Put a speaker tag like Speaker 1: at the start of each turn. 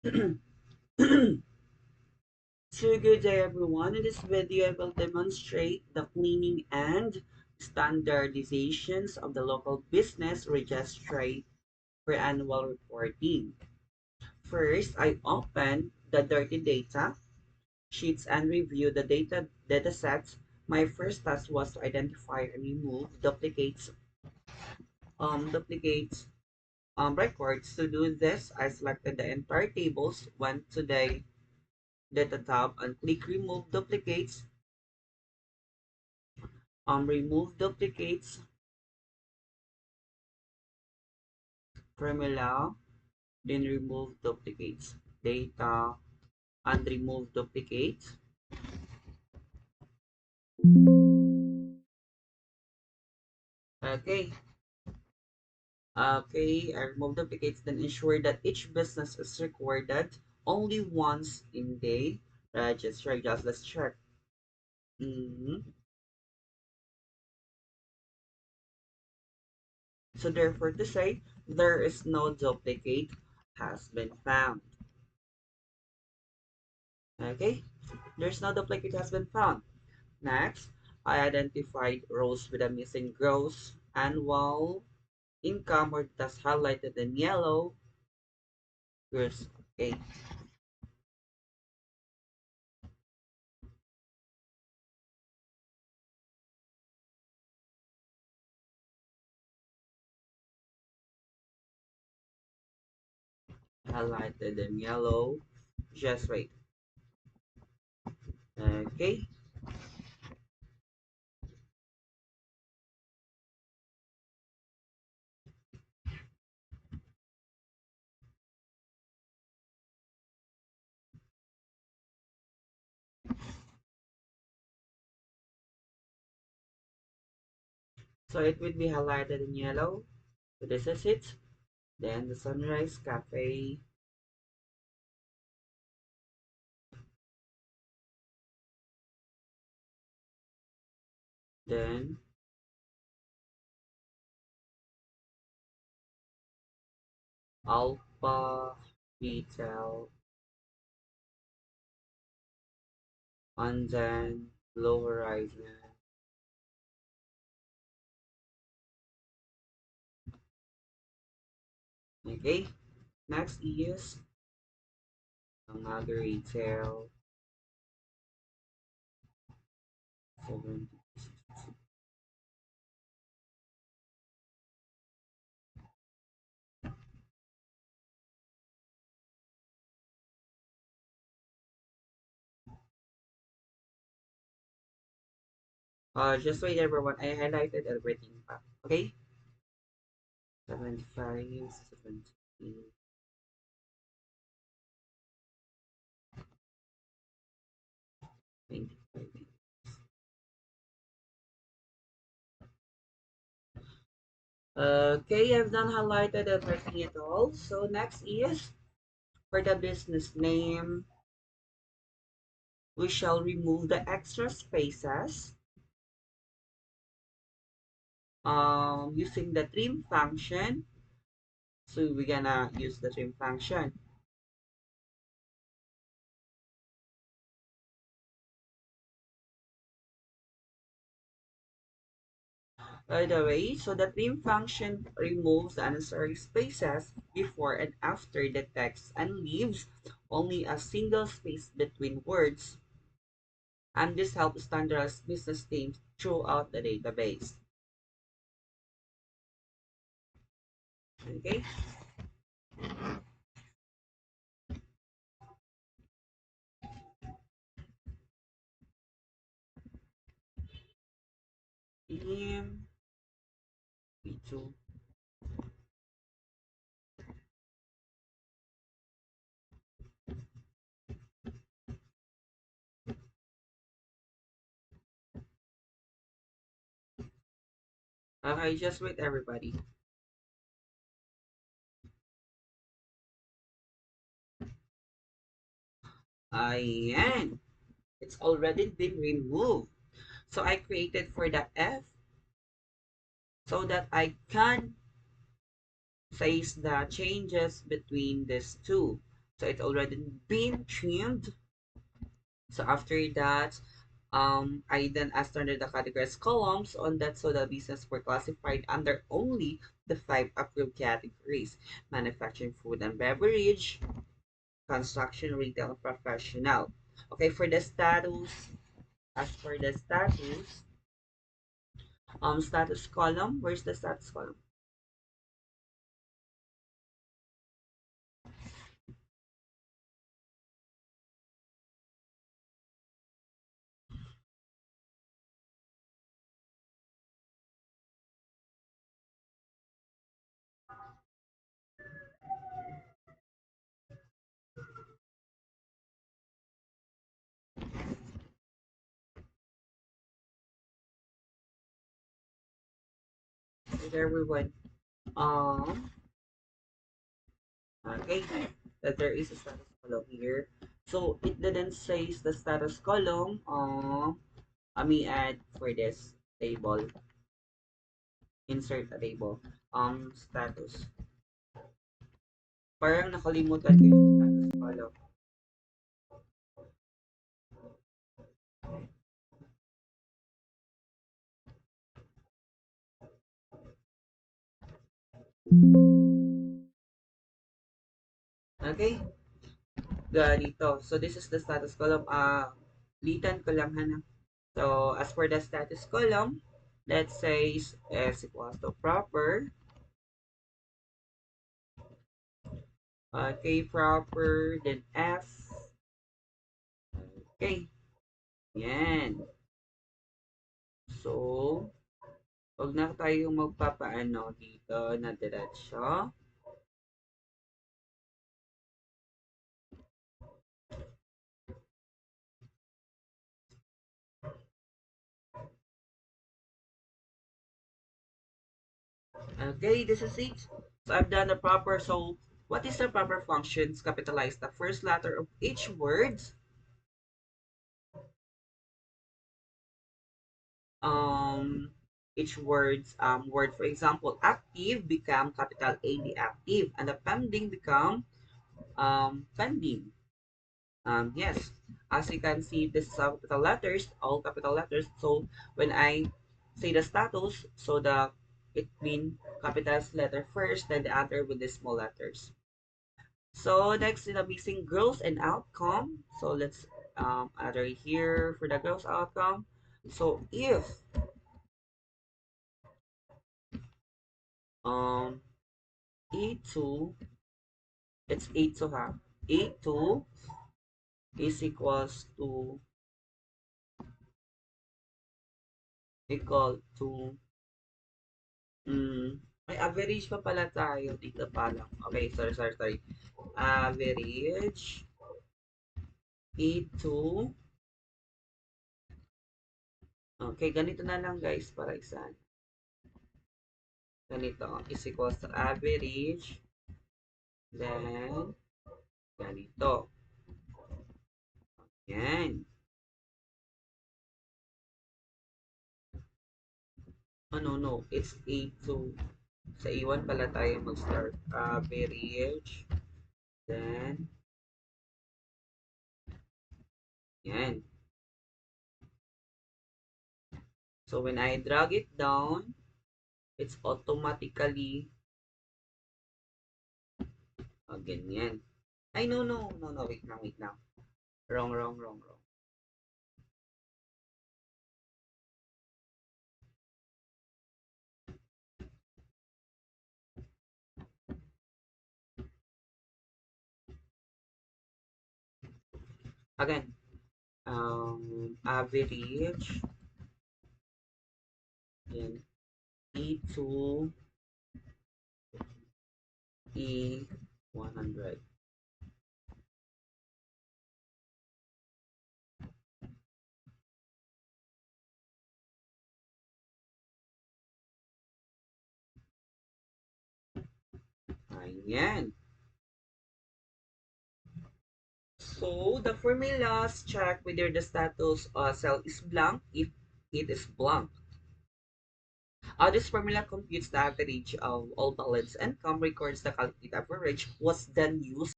Speaker 1: So good day everyone. In this video, I will demonstrate the cleaning and standardizations of the local business registry for annual reporting. First, I open the dirty data sheets and review the data sets. My first task was to identify and remove duplicates records. To do this, I selected the entire tables, went to the data tab and click remove duplicates formula, then remove duplicates data and remove duplicates. Okay, I remove duplicates, then ensure that each business is recorded only once in the registry. Just let's check. Mhm. So therefore to say there is no duplicate has been found. Okay, there's no duplicate has been found. Next, I identified rows with a missing gross annual income or that's highlighted in yellow. Gross. Okay, highlighted in yellow. Just wait. Okay, so it will be highlighted in yellow. So this is it. Then the Sunrise Cafe. Then Alpha Retail. And then Blue Horizon. Okay, next is another retail. 70. Just wait everyone, I highlighted everything pa. Okay? 75, 70, 25. Okay, I've done highlighted everything at all. So next is for the business name, we shall remove the extra spaces using the trim function. So we're gonna use the trim function. By the way, so the trim function removes unnecessary spaces before and after the text and leaves only a single space between words. And this helps standardize business names throughout the database. Okay. PM P2. Okay, just wait everybody. Ayan. It's already been removed. So I created for the F so that I can face the changes between these two. So it's already been trimmed. So after that, I then asked under the categories columns on that, so the business were classified under only the five approved categories: manufacturing, food and beverage, construction, retail, and professional. Okay, for the status, as for the status column, where's the status column? Okay, everyone. Um, okay, that there is a status column here. So it didn't say the status column. Let me add for this table. Insert a table. Status. Parang nakalimutan ko yung status column. Okay, ganito. So this is the status column. Litan ko lang hana. So as for the status column, let's say s equals to proper. K proper, then F. Okay, yan. So, wag na tayo magpapaano dito na diretso. Okay, this is it. So I've done the proper. So what is the proper functions? Capitalize the first letter of each word. Um, each word. For example, active become capital A, the active, and the pending become pending. Yes, as you can see, this is capital letters, all capital letters. So when I say the status, so the it mean capital letter first, then the other with the small letters. So next in the missing growth and outcome. So let's enter here for the growth outcome. So if um A2, it's A2 ha. A2 is equal to may average pa pala tayo dito pa lang. Okay, sorry. Average A2. Okay, ganito na lang guys para isa. Ganito is equals to average, then ganito. Yan. No. It's A2. Sa A1 pala tayo mag-start. Average, then yan. So when I drag it down, it's automatically ganyan. Ay, no. Wait lang. Wrong. Again, average, then E2, E100. Ayan. So, the formulas check whether the status cell is blank if it is blank. This formula computes the average of all balance income, records the calculated average, was then used